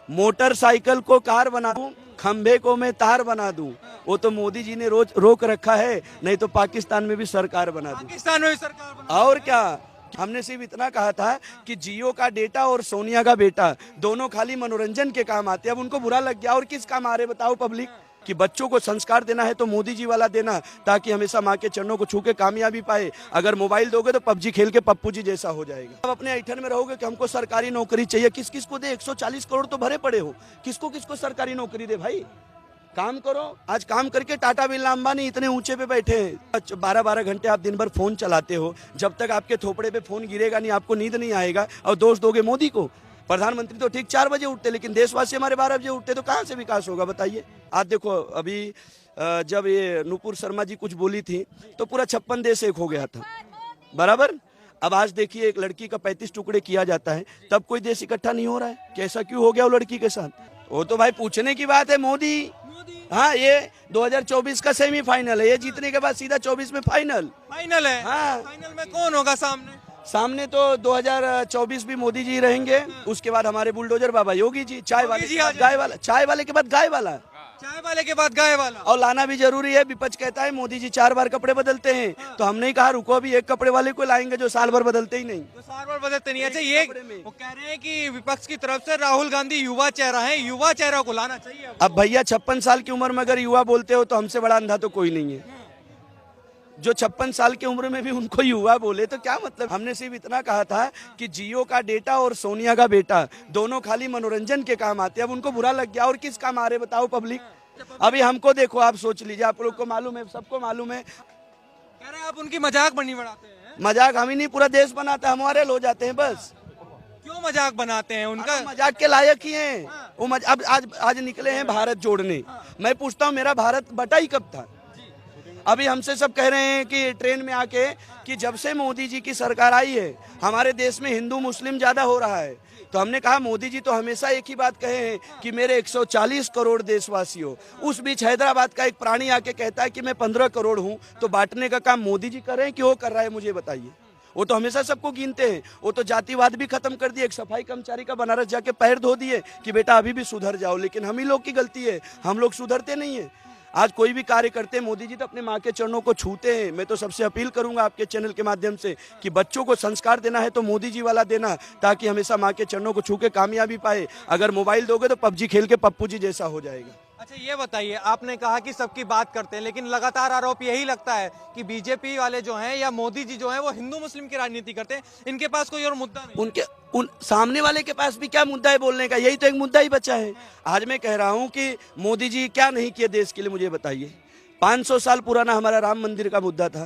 Motorcycle को car बना दूं, खंभे को मैं तार बना दूं, वो तो मोदी जी ने रोज रोक रखा है। नहीं तो पाकिस्तान में भी सरकार बना दूं। पाकिस्तान में भी सरकार बना और क्या, हमने सिर्फ इतना कहा था कि जियो का डेटा और सोनिया का बेटा दोनों खाली मनोरंजन के काम आते हैं। अब उनको बुरा लग गया। और किस काम आ रहे बताओ पब्लिक? कि बच्चों को संस्कार देना है तो मोदी जी वाला देना, ताकि हमेशा माँ के चरणों को छू के कामयाबी पाए। अगर मोबाइल दोगे तो पबजी खेल के पप्पू जी जैसा हो जाएगा। अब अपने ऐठन में रहोगे कि हमको सरकारी नौकरी चाहिए। किस किस को दे? 140 करोड़ तो भरे पड़े हो। किसको किसको सरकारी नौकरी दे भाई? काम करो। आज काम करके टाटा बिरला अंबानी इतने ऊंचे पे बैठे हैं। 12-12 घंटे आप दिन भर फोन चलाते हो। जब तक आपके थोपड़े पे फोन गिरेगा नहीं, आपको नींद नहीं आएगा। और दोष दोगे मोदी को? प्रधानमंत्री तो ठीक 4 बजे उठते, लेकिन देशवासी हमारे 12 बजे उठते, तो कहाँ से विकास होगा बताइए? आज देखो, अभी जब ये नुपुर शर्मा जी कुछ बोली थी तो पूरा 56 देश एक हो गया था, बराबर। अब आज देखिए, एक लड़की का 35 टुकड़े किया जाता है, तब कोई देश इकट्ठा नहीं हो रहा है। कैसा क्यों हो गया वो लड़की के साथ? वो तो भाई पूछने की बात है। मोदी, हाँ, ये 2024 का सेमीफाइनल है। ये जीतने के बाद सीधा 24 में फाइनल है। हाँ। फाइनल में कौन होगा सामने तो 2024 भी मोदी जी रहेंगे। उसके बाद हमारे बुलडोजर बाबा योगी जी, चाय वाले के बाद गाय वाला, चाय वाले के बाद गाय वाला, चाय वाले के बाद गाय वाला। और लाना भी जरूरी है। विपक्ष कहता है मोदी जी 4 बार कपड़े बदलते हैं, तो हमने ही कहा रुको, अभी एक कपड़े वाले को लाएंगे जो साल भर बदलते ही नहीं। तो साल भर बदलते नहीं। अच्छा, ये वो कह रहे हैं कि विपक्ष की तरफ से राहुल गांधी युवा चेहरा है, युवा चेहरा को लाना चाहिए। अब भैया 56 साल की उम्र में अगर युवा बोलते हो तो हमसे बड़ा अंधा तो कोई नहीं है। जो 56 साल की उम्र में भी उनको युवा बोले तो क्या मतलब? हमने सिर्फ इतना कहा था कि जियो का डेटा और सोनिया का बेटा दोनों खाली मनोरंजन के काम आते हैं। अब उनको बुरा लग गया। और किस काम आ रहे बताओ पब्लिक? अभी हमको देखो, आप सोच लीजिए, आप लोग को मालूम है, सबको मालूम है। कह रहे हैं आप उनकी मजाक बनी बनाते हैं। मजाक हम ही नहीं, पूरा देश बनाता है। हम वायरल हो जाते हैं बस। क्यों मजाक बनाते हैं? उनका मजाक के लायक ही हैं वो। अब आज निकले हैं भारत जोड़ने। मैं पूछता हूँ, मेरा भारत बटा ही कब था? अभी हमसे सब कह रहे हैं कि ट्रेन में आके कि जब से मोदी जी की सरकार आई है हमारे देश में हिंदू मुस्लिम ज्यादा हो रहा है। तो हमने कहा मोदी जी तो हमेशा एक ही बात कहे हैं कि मेरे 140 करोड़ देशवासियों। उस बीच हैदराबाद का एक प्राणी आके कहता है कि मैं 15 करोड़ हूँ। तो बांटने का काम मोदी जी कर रहे हैं कि वो कर रहा है? मुझे बताइए। वो तो हमेशा सबको गिनते हैं। वो तो जातिवाद भी खत्म कर दिए। एक सफाई कर्मचारी का बनारस जाके पैर धो दिए कि बेटा अभी भी सुधर जाओ। लेकिन हम ही लोग की गलती है, हम लोग सुधरते नहीं है। आज कोई भी कार्य करते हैं, मोदी जी तो अपने माँ के चरणों को छूते हैं। मैं तो सबसे अपील करूंगा आपके चैनल के माध्यम से कि बच्चों को संस्कार देना है तो मोदी जी वाला देना, ताकि हमेशा माँ के चरणों को छू के कामयाबी पाए। अगर मोबाइल दोगे तो पबजी खेल के पप्पू जी जैसा हो जाएगा। अच्छा, ये बताइए, आपने कहा कि सबकी बात करते हैं, लेकिन लगातार आरोप यही लगता है कि बीजेपी वाले जो हैं या मोदी जी जो हैं वो हिंदू मुस्लिम की राजनीति करते हैं। इनके पास कोई और मुद्दा नहीं। उन सामने वाले के पास भी क्या मुद्दा है बोलने का? यही तो एक मुद्दा ही बचा है। आज मैं कह रहा हूं कि मोदी जी क्या नहीं किए देश के लिए, मुझे बताइए। 500 साल पुराना हमारा राम मंदिर का मुद्दा था,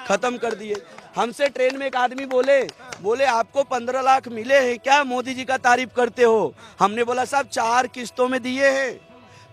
खत्म कर दिए। हमसे ट्रेन में एक आदमी बोले आपको 15 लाख मिले हैं क्या? मोदी जी का तारीफ करते हो। हमने बोला साहब 4 किस्तों में दिए हैं।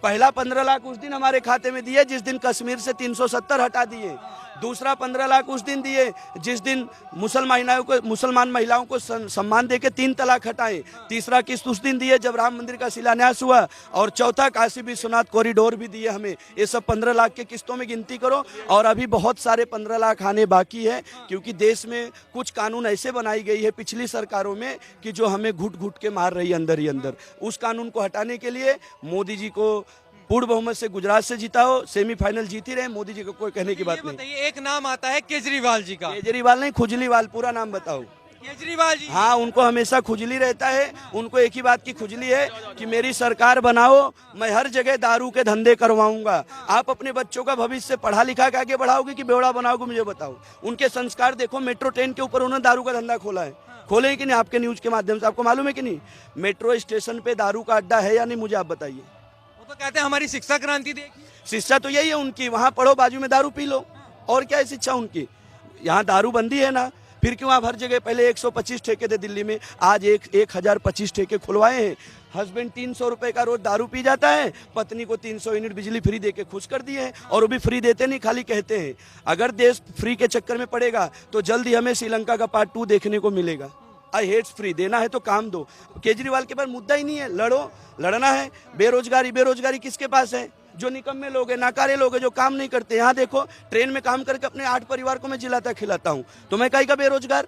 पहला 15 लाख उस दिन हमारे खाते में दिए जिस दिन कश्मीर से 370 हटा दिए। दूसरा 15 लाख उस दिन दिए जिस दिन मुसलमान महिलाओं को सम्मान देके 3 तलाक हटाए। तीसरा किस्त उस दिन दिए जब राम मंदिर का शिलान्यास हुआ। और चौथा काशी विश्वनाथ कॉरिडोर भी दिए हमें। ये सब 15 लाख के किस्तों में गिनती करो। और अभी बहुत सारे 15 लाख आने बाकी है, क्योंकि देश में कुछ कानून ऐसे बनाई गई है पिछली सरकारों में कि जो हमें घुट घुट के मार रही है अंदर ही अंदर। उस कानून को हटाने के लिए मोदी जी को पूर्ण बहुमत से गुजरात से जीता हो, सेमीफाइनल जीती रहे, मोदी जी को कोई कहने की बात नहीं। एक नाम आता है केजरीवाल जी का। केजरीवाल नहीं, खुजलीवाल। पूरा नाम बताओ। केजरीवाल जी। हाँ, उनको हमेशा खुजली रहता है। उनको एक ही बात की खुजली है कि मेरी सरकार बनाओ, मैं हर जगह दारू के धंधे करवाऊंगा। आप अपने बच्चों का भविष्य पढ़ा लिखा के आगे बढ़ाओगे कि बेवड़ा बनाओगे? मुझे बताओ। उनके संस्कार देखो। मेट्रो ट्रेन के ऊपर उन्होंने दारू का धंधा खोला है। खोले कि नहीं? आपके न्यूज के माध्यम से आपको मालूम है कि नहीं? मेट्रो स्टेशन पे दारू का अड्डा है या नहीं, मुझे आप बताइए। तो कहते हैं हमारी शिक्षा क्रांति देखिए। शिक्षा तो यही है उनकी, वहां पढ़ो बाजू में दारू पी लो। और क्या है शिक्षा उनकी? यहाँ दारू बंदी है ना, फिर क्यों आप हर जगह? पहले 125 ठेके थे दिल्ली में, आज 1025 ठेके खुलवाए हैं। हस्बैंड 300 रुपए का रोज दारू पी जाता है, पत्नी को 300 यूनिट बिजली फ्री देके खुश कर दिए हैं। और वो भी फ्री देते नहीं, खाली कहते हैं। अगर देश फ्री के चक्कर में पड़ेगा तो जल्द ही हमें श्रीलंका का पार्ट 2 देखने को मिलेगा। आई हेट्स फ्री। देना है तो काम दो। केजरीवाल के पास मुद्दा ही नहीं है। लड़ना है। बेरोजगारी किसके पास है? जो निकम्मे लोग हैं, नाकारे लोग हैं, जो काम नहीं करते। यहाँ देखो, ट्रेन में काम करके अपने 8 परिवार को मैं जिलाता खिलाता हूँ, तो मैं कहीं का बेरोजगार?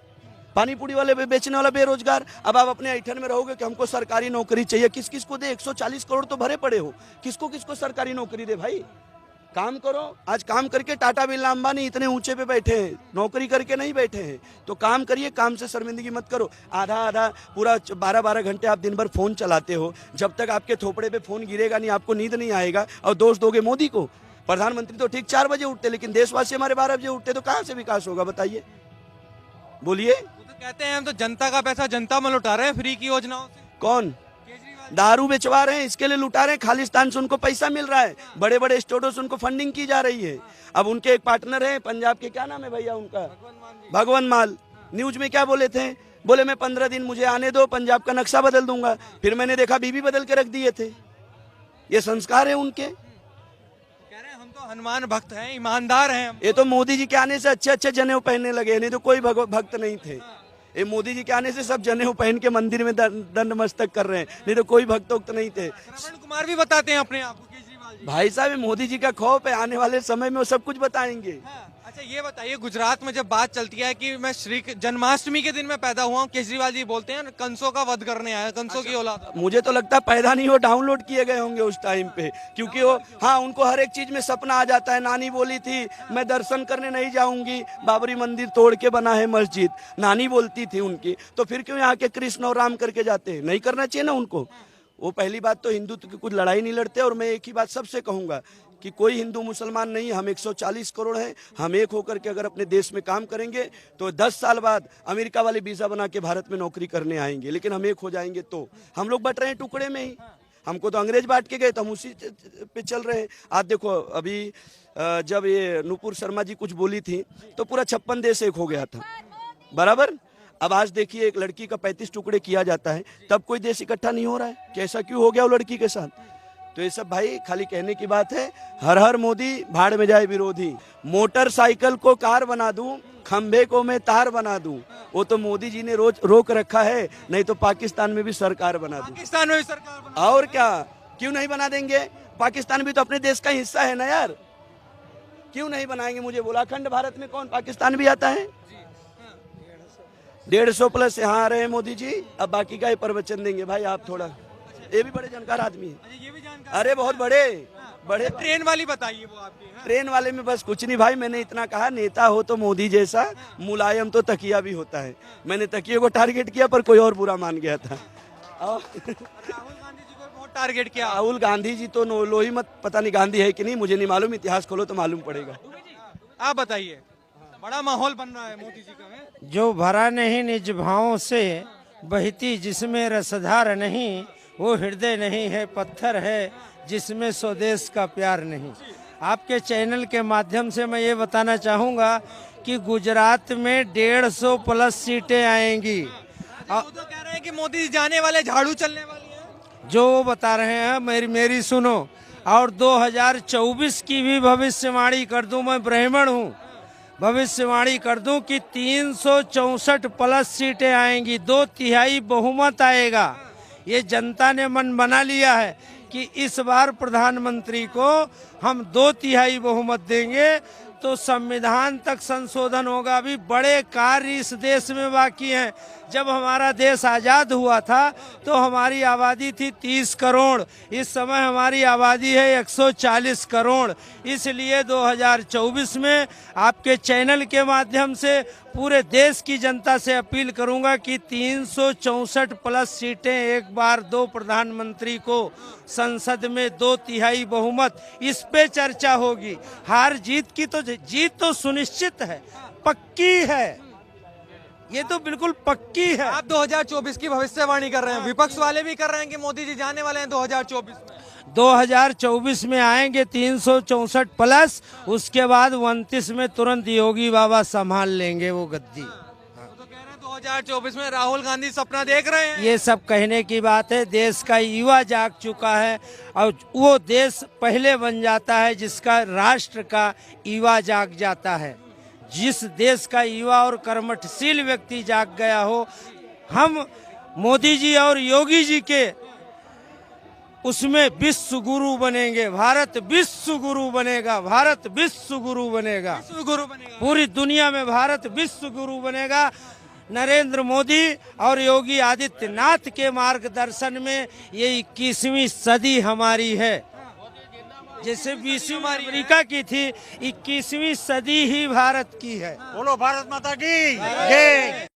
पानी पूरी वाले बेचने वाला बेरोजगार। अब आप अपने ऐठन में रहोगे कि हमको सरकारी नौकरी चाहिए, किस किस को दे? 140 करोड़ तो भरे पड़े हो, किसको किसको सरकारी नौकरी दे भाई? काम करो। आज काम करके टाटा बिरला अंबानी इतने ऊंचे पे बैठे हैं, नौकरी करके नहीं बैठे हैं। तो काम करिए, काम से शर्मिंदगी मत करो। आधा आधा पूरा 12-12 घंटे आप दिन भर फोन चलाते हो, जब तक आपके थोपड़े पे फोन गिरेगा नहीं आपको नींद नहीं आएगा। और दोष दोगे मोदी को? प्रधानमंत्री तो ठीक 4 बजे उठते, लेकिन देशवासी हमारे 12 बजे उठते, तो कहाँ से विकास होगा बताइए? बोलिए। वो तो कहते हैं हम तो जनता का पैसा जनता में लुटा रहे हैं फ्री की योजनाओं से। कौन? केजरीवाल दारू बेचवा रहे हैं, इसके लिए लुटा रहे हैं। खालिस्तान से उनको पैसा मिल रहा है, बड़े बड़े स्टोरों से उनको फंडिंग की जा रही है। अब उनके एक पार्टनर है पंजाब के, क्या नाम है भैया उनका? भगवंत मान। न्यूज में क्या बोले थे? बोले मैं 15 दिन मुझे आने दो, पंजाब का नक्शा बदल दूंगा। फिर मैंने देखा बीबी बदल के रख दिए थे। ये संस्कार है उनके। कह रहे हैं हम तो हनुमान भक्त हैं, ईमानदार हैं हम। ये तो मोदी जी के आने से अच्छे अच्छे जनेऊ पहनने लगे, नहीं तो कोई भक्त नहीं थे। ये मोदी जी के आने से सब जनेऊ पहन के मंदिर में दंड मस्तक कर रहे हैं, नहीं तो कोई भक्त उक्त नहीं थे। श्रवण कुमार भी बताते हैं अपने आप को, केजरीवाल जी। भाई साहब, ये मोदी जी का खौफ है, आने वाले समय में वो सब कुछ बताएंगे। हाँ, अच्छा ये बताइए, गुजरात में जब बात चलती है कि मैं श्री जन्माष्टमी के दिन में पैदा हुआ हूँ, केजरीवाल जी बोलते हैं कंसों का वध करने आया, कंसों की औलाद। मुझे तो लगता है पैदा नहीं हो, डाउनलोड किए गए होंगे उस टाइम पे, क्योंकि वो, हाँ, उनको हर एक चीज में सपना आ जाता है। नानी बोली थी मैं दर्शन करने नहीं जाऊंगी, बाबरी मंदिर तोड़ के बना है मस्जिद, नानी बोलती थी उनकी, तो फिर क्यों यहाँ के कृष्ण और राम करके जाते हैं? नहीं करना चाहिए ना उनको। वो पहली बात तो हिंदुत्व की कुछ लड़ाई नहीं लड़ते। और मैं एक ही बात सबसे कहूंगा कि कोई हिंदू मुसलमान नहीं, हम 140 करोड़ हैं। हम एक होकर के अगर अपने देश में काम करेंगे तो 10 साल बाद अमेरिका वाले वीजा बना के भारत में नौकरी करने आएंगे। लेकिन हम एक हो जाएंगे तो हम लोग बट रहे हैं टुकड़े में ही। हमको तो अंग्रेज बांट के गए, तो हम उसी पे चल रहे हैं। आज देखो, अभी जब ये नुपुर शर्मा जी कुछ बोली थी तो पूरा 56 देश एक हो गया था, बराबर। अब आज देखिए, एक लड़की का 35 टुकड़े किया जाता है, तब कोई देश इकट्ठा नहीं हो रहा है। कैसा क्यों हो गया वो लड़की के साथ? तो ये सब भाई खाली कहने की बात है। हर हर मोदी, भाड़ में जाए विरोधी। मोटरसाइकिल को कार बना दूं, खंबे को मैं तार बना दूं, वो तो मोदी जी ने रोज रोक रखा है। नहीं तो पाकिस्तान में भी सरकार बना दूं। पाकिस्तान में भी सरकार बना, और क्या, क्यों नहीं बना देंगे? पाकिस्तान भी तो अपने देश का हिस्सा है ना यार, क्यों नहीं बनाएंगे? मुझे बोला अखंड भारत में कौन पाकिस्तान भी आता है? 150 प्लस यहाँ आ रहे हैं मोदी जी। अब बाकी का ही प्रवचन देंगे भाई आप थोड़ा। ये भी बड़े जानकार आदमी है। अच्छा, ये भी जानकार। अरे बहुत बड़े बड़े। ट्रेन वाली बताइए वो आपकी। हाँ। ट्रेन वाले में बस कुछ नहीं भाई, मैंने इतना कहा, नेता हो तो मोदी जैसा, मुलायम तो तकिया भी होता है। मैंने तकिए को टारगेट किया पर कोई और बुरा मान गया था। राहुल गांधी जी को बहुत टारगेट किया। राहुल गांधी जी तो लो ही मत, पता नहीं गांधी है कि नहीं, मुझे नहीं मालूम, इतिहास खोलो तो मालूम पड़ेगा। आप बताइए, बड़ा माहौल बन रहा है मोदी जी का। है जो भरा नहीं निज भावों से बहती जिसमें रसधार नहीं, वो हृदय नहीं है पत्थर है जिसमें स्वदेश का प्यार नहीं। आपके चैनल के माध्यम से मैं ये बताना चाहूँगा कि गुजरात में 150 प्लस सीटें आएंगी। वो तो कह रहे हैं कि मोदी जी जाने वाले, झाड़ू चलने वाली है। जो वो बता रहे हैं मेरी सुनो। और 2024 की भी भविष्यवाणी कर दूं, मैं ब्राह्मण हूँ, भविष्यवाणी कर दूं कि 364 प्लस सीटें आएंगी, 2/3 बहुमत आएगा। ये जनता ने मन बना लिया है कि इस बार प्रधानमंत्री को हम 2/3 बहुमत देंगे तो संविधान तक संशोधन होगा। अभी बड़े कार्य इस देश में बाकी हैं। जब हमारा देश आज़ाद हुआ था तो हमारी आबादी थी 30 करोड़, इस समय हमारी आबादी है 140 करोड़। इसलिए 2024 में आपके चैनल के माध्यम से पूरे देश की जनता से अपील करूंगा कि 364 प्लस सीटें एक बार दो प्रधानमंत्री को, संसद में 2/3 बहुमत, इस पे चर्चा होगी। हार जीत की तो जीत तो सुनिश्चित है, पक्की है, ये तो बिल्कुल पक्की है। आप 2024 की भविष्यवाणी कर रहे हैं, विपक्ष वाले भी कर रहे हैं कि मोदी जी जाने वाले हैं 2024 में। 2024 में आएंगे 364 प्लस, उसके बाद 29 में तुरंत योगी बाबा संभाल लेंगे वो गद्दी। तो कह रहे हैं 2024 में राहुल गांधी सपना देख रहे हैं। ये सब कहने की बात है, देश का युवा जाग चुका है और वो देश पहले बन जाता है जिसका राष्ट्र का युवा जाग जाता है। जिस देश का युवा और कर्मठशील व्यक्ति जाग गया हो, हम मोदी जी और योगी जी के उसमें विश्व गुरु बनेंगे। भारत विश्व गुरु बनेगा, भारत विश्व गुरु बनेगा, विश्व गुरु बनेगा। पूरी दुनिया में भारत विश्व गुरु बनेगा। नरेंद्र मोदी और योगी आदित्यनाथ के मार्गदर्शन में ये 21वीं सदी हमारी है। जैसे 20वीं अमेरिका की थी, 21वीं सदी ही भारत की है। बोलो भारत माता की जय।